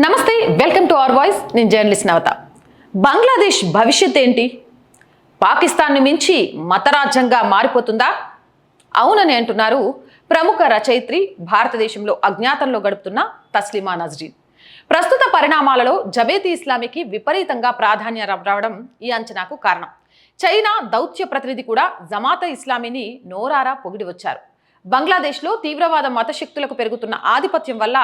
నమస్తే, welcome to our voice. నేను journalist నవత. బంగ్లాదేశ్ భవిష్యత్ ఏంటి? పాకిస్తాన్ను మించి మతరాజ్యంగా మారిపోతుందా? అవునని అంటున్నారు ప్రముఖ రచయిత్రి, భారతదేశంలో అజ్ఞాతంలో గడుపుతున్న తస్లిమా నస్రీన్. ప్రస్తుత పరిణామాలలో జబేతీ ఇస్లామీకి విపరీతంగా ప్రాధాన్యం రావడం ఈ అంచనాకు కారణం. చైనా దౌత్య ప్రతినిధి కూడా జమాతే ఇస్లామీని నోరారా పొగిడి వచ్చారు. బంగ్లాదేశ్లో తీవ్రవాద మతశక్తులకు పెరుగుతున్న ఆధిపత్యం వల్ల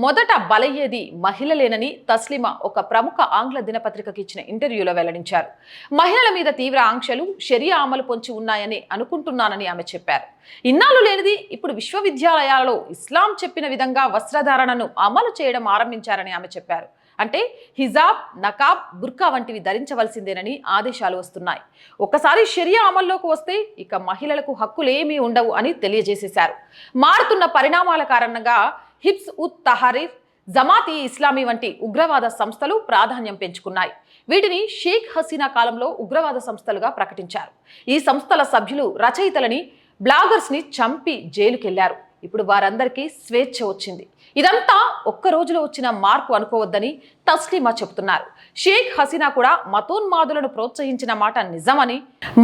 మొదట బలయ్యేది మహిళలేనని తస్లిమా ఒక ప్రముఖ ఆంగ్ల దినపత్రికకి ఇచ్చిన ఇంటర్వ్యూలో వెల్లడించారు. మహిళల మీద తీవ్ర ఆంక్షలు, షరియా అమలు పొంచి ఉన్నాయని అనుకుంటున్నానని ఆమె చెప్పారు. ఇన్నాళ్ళు లేనిది ఇప్పుడు విశ్వవిద్యాలయాలలో ఇస్లాం చెప్పిన విధంగా వస్త్రధారణను అమలు చేయడం ఆరంభించారని ఆమె చెప్పారు. అంటే హిజాబ్, నకాబ్, బుర్కా వంటివి ధరించవలసిందేనని ఆదేశాలు వస్తున్నాయి. ఒక్కసారి షరియా అమల్లోకి వస్తే ఇక మహిళలకు హక్కులేమీ ఉండవు అని తెలియజేసేశారు. మారుతున్న పరిణామాల కారణంగా హిబ్స్ ఉత్ తహరీర్, జమాతీ ఇస్లామీ వంటి ఉగ్రవాద సంస్థలు ప్రాధాన్యం పెంచుకున్నాయి. వీటిని షేక్ హసీనా కాలంలో ఉగ్రవాద సంస్థలుగా ప్రకటించారు. ఈ సంస్థల సభ్యులు రచయితలని, బ్లాగర్స్ని చంపి జైలుకెళ్లారు. ఇప్పుడు వారందరికీ స్వేచ్ఛ వచ్చింది. ఇదంతా ఒక్క రోజులో వచ్చిన మార్పు అనుకోవద్దని తస్లిమా చెబుతున్నారు. షేక్ హసీనా కూడా మతోన్మాదులను ప్రోత్సహించిన మాట నిజమని,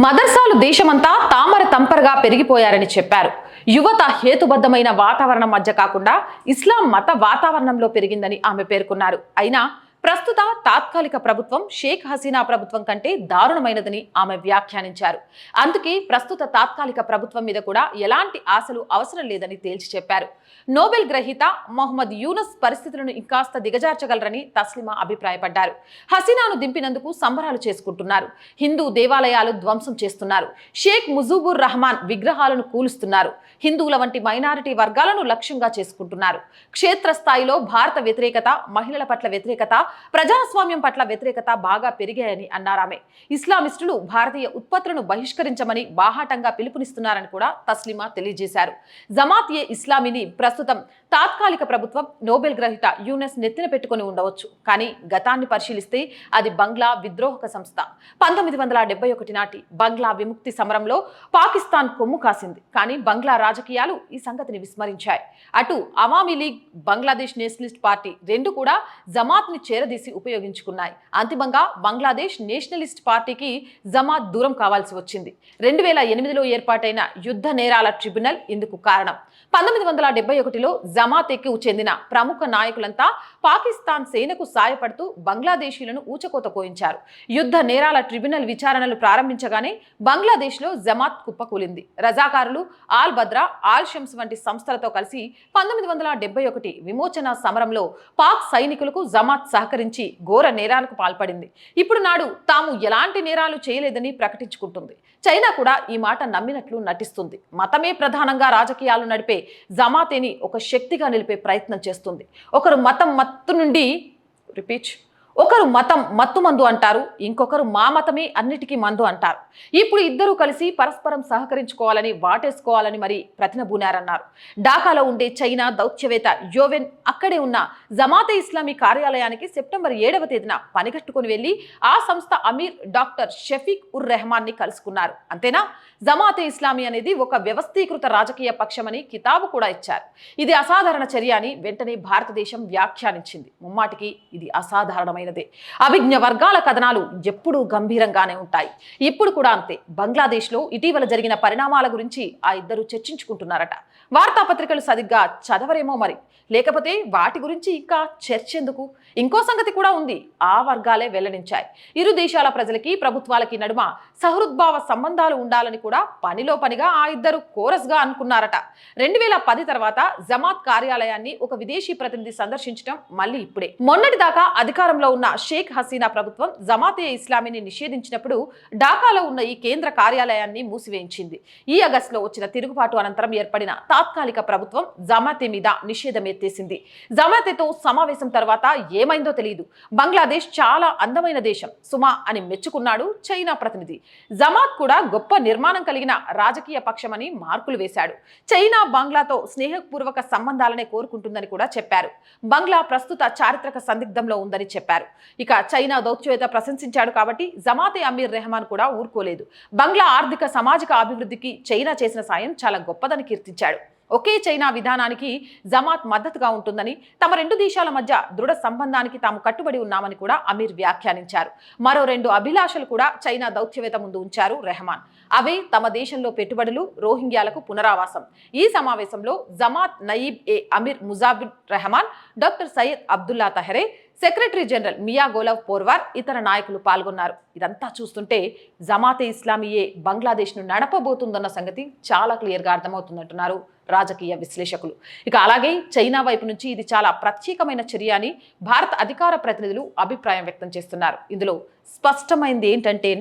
మదర్సాలు దేశమంతా తామర తంపరగా పెరిగిపోయారని చెప్పారు. యువత హేతుబద్ధమైన వాతావరణం మధ్య కాకుండా ఇస్లాం మత వాతావరణంలో పెరిగిందని ఆమె పేర్కొన్నారు. అయినా ప్రస్తుత తాత్కాలిక ప్రభుత్వం షేక్ హసీనా ప్రభుత్వం కంటే దారుణమైనదని ఆమె వ్యాఖ్యానించారు. అందుకే ప్రస్తుత తాత్కాలిక ప్రభుత్వం మీద కూడా ఎలాంటి ఆశలు అవసరం లేదని తేల్చి చెప్పారు. నోబెల్ గ్రహీత మొహమ్మద్ యూనస్ పరిస్థితులను ఇంకాస్త దిగజార్చగలరని తస్లిమా అభిప్రాయపడ్డారు. హసీనాను దింపినందుకు సంబరాలు చేసుకుంటున్నారు. హిందూ దేవాలయాలు ధ్వంసం చేస్తున్నారు. షేక్ ముజీబుర్ రహమాన్ విగ్రహాలను కూలుస్తున్నారు. హిందువుల వంటి మైనారిటీ వర్గాలను లక్ష్యంగా చేసుకుంటున్నారు. క్షేత్రస్థాయిలో భారత వ్యతిరేకత, మహిళల పట్ల వ్యతిరేకత, ప్రజాస్వామ్యం పట్ల వ్యతిరేకత బాగా పెరిగాయని అన్నారామె. ఇస్లామిస్టులు భారతీయ ఉత్పత్తులను బహిష్కరించమని బాహాటంగా పిలుపునిస్తున్నారని కూడా తస్లిమా తెలియజేశారు. జమాతే ఇస్లామీని ప్రస్తుతం తాత్కాలిక ప్రభుత్వం నోబెల్ గ్రహీత యూనస్ నెత్తిన పెట్టుకుని ఉండవచ్చు. కానీ గతాన్ని పరిశీలిస్తే అది బంగ్లా విద్రోహక సంస్థ. 1971 నాటి బంగ్లా విముక్తి సమరంలో పాకిస్తాన్ కొమ్ము కాసింది. కానీ బంగ్లా రాజకీయాలు ఈ సంగతిని విస్మరించాయి. అటు Awami league, Bangladesh Nationalist party రెండు కూడా జమాత్ని చేరదీసి ఉపయోగించుకున్నాయి. అంతిమంగా బంగ్లాదేశ్ నేషనలిస్ట్ పార్టీకి జమాత్ దూరం కావాల్సి వచ్చింది. 2008లో ఏర్పాటైన యుద్ధ నేరాల ట్రిబ్యునల్ ఇందుకు కారణం. 1971లో జమాతేకి చెందిన ప్రముఖ నాయకులంతా పాకిస్తాన్ సేనకు సాయపడుతూ బంగ్లాదేశీలను ఊచకోత కోయించారు. యుద్ధ నేరాల ట్రిబ్యునల్ విచారణలు ప్రారంభించగానే బంగ్లాదేశ్లో జమాత్ కుప్పకూలింది. రజాకారులు, ఆల్ బద్రా, ఆల్ షమ్స్ వంటి సంస్థలతో కలిసి 1971 విమోచన సమరంలో పాక్ సైనికులకు జమాత్ సహకరించి ఘోర నేరాలకు పాల్పడింది. ఇప్పుడు నాడు తాము ఎలాంటి నేరాలు చేయలేదని ప్రకటించుకుంటుంది. చైనా కూడా ఈ మాట నమ్మినట్లు నటిస్తుంది. మతమే ప్రధానంగా రాజకీయాలు నడిపే జమాతేని ఒక శక్తిగా నిలిపే ప్రయత్నం చేస్తుంది. ఒకరు మతం మత్తు మందు అంటారు, ఇంకొకరు మా మతమే అన్నిటికీ మందు అంటారు. ఇప్పుడు ఇద్దరు కలిసి పరస్పరం సహకరించుకోవాలని, వాటేసుకోవాలని మరి ప్రతినబూనారన్నారు. ఢాకాలో ఉండే చైనా దౌత్యవేత్త యోవెన్ అక్కడే ఉన్న జమాతే ఇస్లామీ కార్యాలయానికి సెప్టెంబర్ 7వ తేదీన పనిగట్టుకుని వెళ్లి ఆ సంస్థ అమీర్ డాక్టర్ షఫీక్ ఉర్ రెహమాన్ ని కలుసుకున్నారు. అంతేనా? జమాతే ఇస్లామీ అనేది ఒక వ్యవస్థీకృత రాజకీయ పక్షమని కితాబు కూడా ఇచ్చారు. ఇది అసాధారణ చర్య అని వెంటనే భారతదేశం వ్యాఖ్యానించింది. ముమ్మాటికి ఇది అసాధారణమైన అభిజ్ఞ వర్గాల కథనాలు ఎప్పుడూ గంభీరంగానే ఉంటాయి. ఇప్పుడు కూడా అంతే. బంగ్లాదేశ్లో ఇటీవల జరిగిన పరిణామాల గురించి ఆ ఇద్దరు చర్చించుకుంటున్నారట. వార్తాపత్రికలు సరిగ్గా చదవరేమో మరి, లేకపోతే వాటి గురించి ఇంకా చర్చ ఎందుకు? ఇంకో సంగతి కూడా ఉంది. ఆ వర్గాలే వెల్లడించాయి. ఇరు దేశాల ప్రజలకి, ప్రభుత్వాలకి నడుమ సహృద్భావ సంబంధాలు ఉండాలని కూడా పనిలో పనిగా ఆ ఇద్దరు కోరస్గా అనుకున్నారట. 2010 తర్వాత జమాత్ కార్యాలయాన్ని ఒక విదేశీ ప్రతినిధి సందర్శించడం మళ్ళీ ఇప్పుడే. మొన్నటిదాకా అధికారంలో ఉన్న షేక్ హసీనా ప్రభుత్వం జమాతే ఇస్లామీని నిషేధించినప్పుడు ఢాకాలో ఉన్న ఈ కేంద్ర కార్యాలయాన్ని మూసివేయించింది. ఈ ఆగస్టులో వచ్చిన తిరుగుబాటు అనంతరం ఏర్పడిన తాత్కాలిక ప్రభుత్వం జమాతే మీద నిషేధం ఎత్తేసింది. జమాతేతో సమావేశం తర్వాత ఏమైందో తెలియదు. బంగ్లాదేశ్ చాలా అందమైన దేశం సుమా అని మెచ్చుకున్నాడు చైనా ప్రతినిధి. జమాత్ కూడా గొప్ప నిర్మాణం కలిగిన రాజకీయ పక్షమని మార్కులు వేశాడు. చైనా బంగ్లాతో స్నేహపూర్వక సంబంధాలనే కోరుకుంటుందని కూడా చెప్పారు. బంగ్లా ప్రస్తుత చారిత్రక సందిగ్ధంలో ఉందని చెప్పారు. ఇక చైనా దౌత్యవేత్త ప్రశంసించాడు కాబట్టి జమాతే అమీర్ రెహమాన్ కూడా ఊరుకోలేదు. బంగ్లా ఆర్థిక, సామాజిక అభివృద్ధికి చైనా చేసిన సాయం చాలా గొప్పదని కీర్తించాడు. ఒకే చైనా విధానానికి జమాత్ మద్దతుగా ఉంటుందని, తమ రెండు దేశాల మధ్య దృఢ సంబంధానికి తాము కట్టుబడి ఉన్నామని కూడా అమీర్ వ్యాఖ్యానించారు. మరో రెండు అభిలాషలు కూడా చైనా దౌత్యవేత్త ముందు ఉంచారు రెహమాన్. అవే తమ దేశంలో పెట్టుబడులు, రోహింగ్యాలకు పునరావాసం. ఈ సమావేశంలో జమాత్ నయీబ్ అమీర్ Mujibur Rahman, doctor Syed Abdullah Taher, secretary general Mia Golam Porwar, ఇతర నాయకులు పాల్గొన్నారు. ఇదంతా చూస్తుంటే జమాతే ఇస్లామీయే బంగ్లాదేశ్ను నడపబోతుందన్న సంగతి చాలా క్లియర్గా అర్థమవుతుందంటున్నారు రాజకీయ విశ్లేషకులు. ఇక అలాగే చైనా వైపు నుంచి ఇది చాలా ప్రత్యేకమైన చర్య అని భారత అధికార ప్రతినిధులు అభిప్రాయం వ్యక్తం చేస్తున్నారు. ఇందులో స్పష్టమైంది ఏంటంటే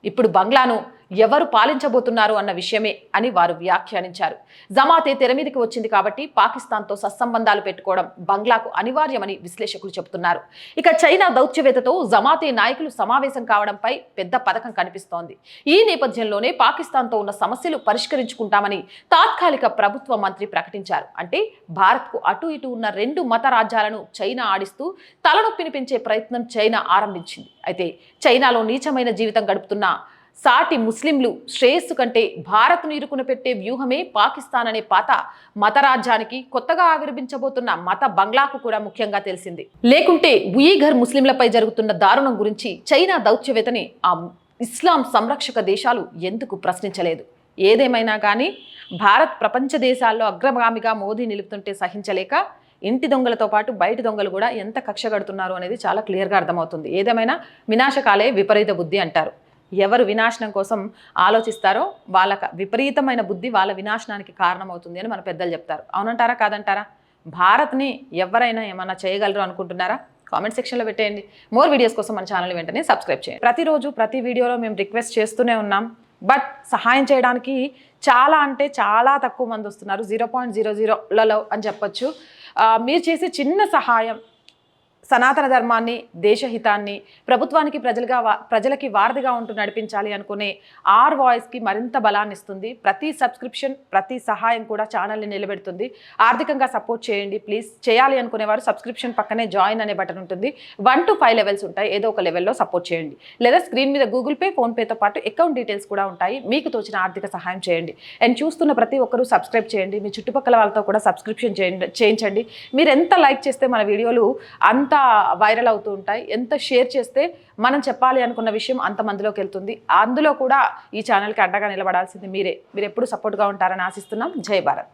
ఇప్పుడు బంగ్లాను ఎవరు పాలించబోతున్నారు అన్న విషయమే అని వారు వ్యాఖ్యానించారు. జమాతే తెర మీదకి వచ్చింది కాబట్టి పాకిస్తాన్తో సత్సంబంధాలు పెట్టుకోవడం బంగ్లాకు అనివార్యమని విశ్లేషకులు చెబుతున్నారు. ఇక చైనా దౌత్యవేత్తతో జమాతే నాయకులు సమావేశం కావడంపై పెద్ద పథకం కనిపిస్తోంది. ఈ నేపథ్యంలోనే పాకిస్తాన్తో ఉన్న సమస్యలు పరిష్కరించుకుంటామని తాత్కాలిక ప్రభుత్వ మంత్రి ప్రకటించారు. అంటే భారత్కు అటు ఇటు ఉన్న రెండు మత రాజ్యాలను చైనా ఆడిస్తూ తలనొప్పిని పెంచే ప్రయత్నం చైనా ఆరంభించింది. అయితే చైనాలో నీచమైన జీవితం గడుపుతున్న సాటి ముస్లింలు శ్రేయస్సు కంటే భారత్ను ఇరుకున పెట్టే వ్యూహమే పాకిస్తాన్ అనే పాత మత రాజ్యానికి, కొత్తగా ఆవిర్భించబోతున్న మత బంగ్లాకు కూడా ముఖ్యంగా తెలిసింది. లేకుంటే ఉయిఘర్ ముస్లింలపై జరుగుతున్న దారుణం గురించి చైనా దౌత్యవేత్తని ఆ ఇస్లాం సంరక్షక దేశాలు ఎందుకు ప్రశ్నించలేదు? ఏదేమైనా కానీ భారత్ ప్రపంచ దేశాల్లో అగ్రగామిగా మోదీ నిలుపుతుంటే సహించలేక ఇంటి దొంగలతో పాటు బయటి దొంగలు కూడా ఎంత కక్ష కడుతున్నారు అనేది చాలా క్లియర్గా అర్థమవుతుంది. ఏదేమైనా వినాశకాలే విపరీత బుద్ధి అంటారు. ఎవరు వినాశనం కోసం ఆలోచిస్తారో వాళ్ళకి విపరీతమైన బుద్ధి వాళ్ళ వినాశనానికి కారణమవుతుంది అని మన పెద్దలు చెప్తారు. అవునంటారా కాదంటారా? భారత్ని ఎవరైనా ఏమన్నా చేయగలరు అనుకుంటున్నారా? కామెంట్ సెక్షన్లో పెట్టేయండి. మోర్ వీడియోస్ కోసం మన ఛానల్ వెంటనే సబ్స్క్రైబ్ చేయండి. ప్రతిరోజు ప్రతి వీడియోలో మేము రిక్వెస్ట్ చేస్తూనే ఉన్నాం. బట్ సహాయం చేయడానికి చాలా అంటే చాలా తక్కువ మంది వస్తున్నారు. 0.00లలో అని చెప్పొచ్చు. మీరు చేసే చిన్న సహాయం సనాతన ధర్మాన్ని, దేశహితాన్ని, ప్రభుత్వానికి ప్రజలకి వారధిగా ఉంటూ నడిపించాలి అనుకునే ఆర్ వాయిస్కి మరింత బలాన్ని ఇస్తుంది. ప్రతి సబ్స్క్రిప్షన్, ప్రతి సహాయం కూడా ఛానల్ని నిలబెడుతుంది. ఆర్థికంగా సపోర్ట్ చేయండి ప్లీజ్. చేయాలి అనుకునేవారు సబ్స్క్రిప్షన్ పక్కనే జాయిన్ అనే బటన్ ఉంటుంది. 1 to 5 లెవెల్స్ ఉంటాయి. ఏదో ఒక లెవెల్లో సపోర్ట్ చేయండి. లేదా స్క్రీన్ మీద గూగుల్ పే, ఫోన్పేతో పాటు అకౌంట్ డీటెయిల్స్ కూడా ఉంటాయి. మీకు తోచిన ఆర్థిక సహాయం చేయండి. అండ్ చూస్తున్న ప్రతి ఒక్కరూ సబ్స్క్రైబ్ చేయండి. మీ చుట్టుపక్కల వాళ్ళతో కూడా సబ్స్క్రిప్షన్ చేయించండి. మీరు ఎంత లైక్ చేస్తే మన వీడియోలు అంత వైరల్ అవుతూ ఉంటాయి. ఎంత షేర్ చేస్తే మనం చెప్పాలి అనుకున్న విషయం అంతమందిలోకి వెళ్తుంది. అందులో కూడా ఈ ఛానల్కి అండగా నిలబడాల్సింది మీరే. మీరు ఎప్పుడు సపోర్ట్గా ఉంటారని ఆశిస్తున్నాం. జై భారత్.